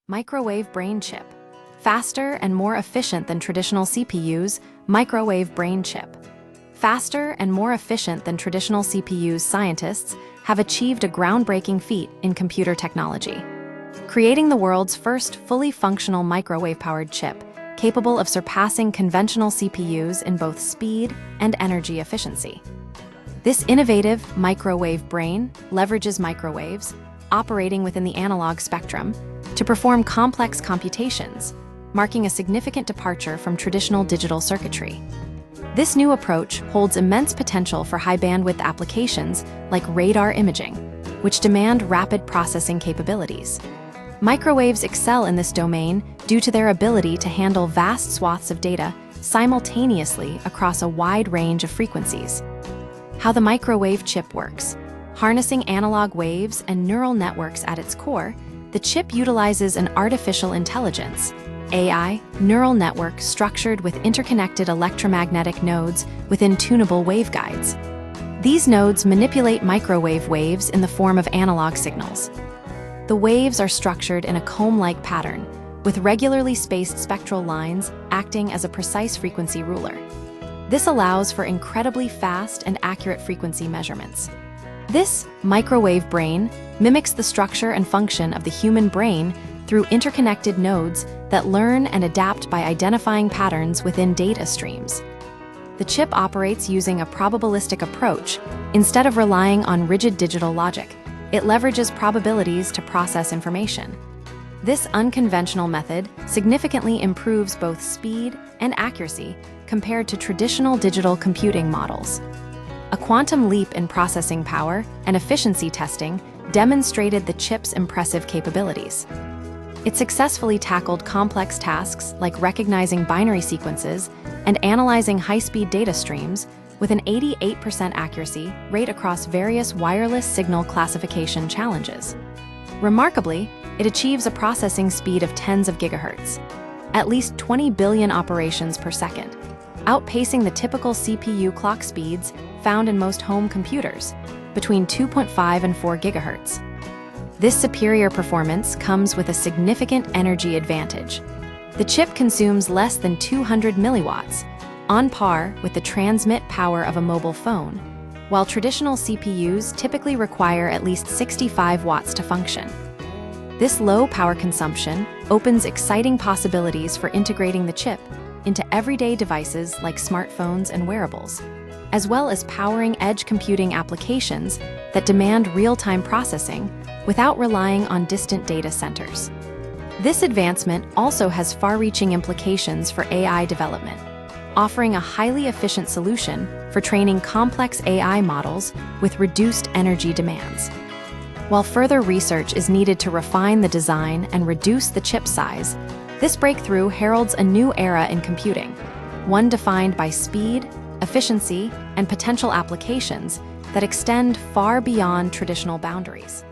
Microwave brain chip. Faster and more efficient than traditional CPUs, microwave brain chip. Faster and more efficient than traditional CPUs, scientists have achieved a groundbreaking feat in computer technology, creating the world's first fully functional microwave-powered chip, capable of surpassing conventional CPUs in both speed and energy efficiency. This innovative microwave brain leverages microwaves, operating within the analog spectrum, to perform complex computations, marking a significant departure from traditional digital circuitry. This new approach holds immense potential for high-bandwidth applications like radar imaging, which demand rapid processing capabilities. Microwaves excel in this domain due to their ability to handle vast swaths of data simultaneously across a wide range of frequencies. How the microwave chip works. Harnessing analog waves and neural networks at its core, the chip utilizes an artificial intelligence, AI, neural network structured with interconnected electromagnetic nodes within tunable waveguides. These nodes manipulate microwave waves in the form of analog signals. The waves are structured in a comb-like pattern, with regularly spaced spectral lines acting as a precise frequency ruler. This allows for incredibly fast and accurate frequency measurements. This microwave brain mimics the structure and function of the human brain through interconnected nodes that learn and adapt by identifying patterns within data streams. The chip operates using a probabilistic approach instead of relying on rigid digital logic. It leverages probabilities to process information. This unconventional method significantly improves both speed and accuracy compared to traditional digital computing models. A quantum leap in processing power and efficiency testing demonstrated the chip's impressive capabilities. It successfully tackled complex tasks like recognizing binary sequences and analyzing high-speed data streams with an 88% accuracy rate across various wireless signal classification challenges. Remarkably, it achieves a processing speed of tens of gigahertz, at least 20 billion operations per second, outpacing the typical CPU clock speeds found in most home computers, between 2.5 and 4 gigahertz. This superior performance comes with a significant energy advantage. The chip consumes less than 200 milliwatts, on par with the transmit power of a mobile phone, while traditional CPUs typically require at least 65 watts to function. This low power consumption opens exciting possibilities for integrating the chip into everyday devices like smartphones and wearables, as well as powering edge computing applications that demand real-time processing without relying on distant data centers. This advancement also has far-reaching implications for AI development, offering a highly efficient solution for training complex AI models with reduced energy demands. While further research is needed to refine the design and reduce the chip size, this breakthrough heralds a new era in computing, one defined by speed, efficiency, and potential applications that extend far beyond traditional boundaries.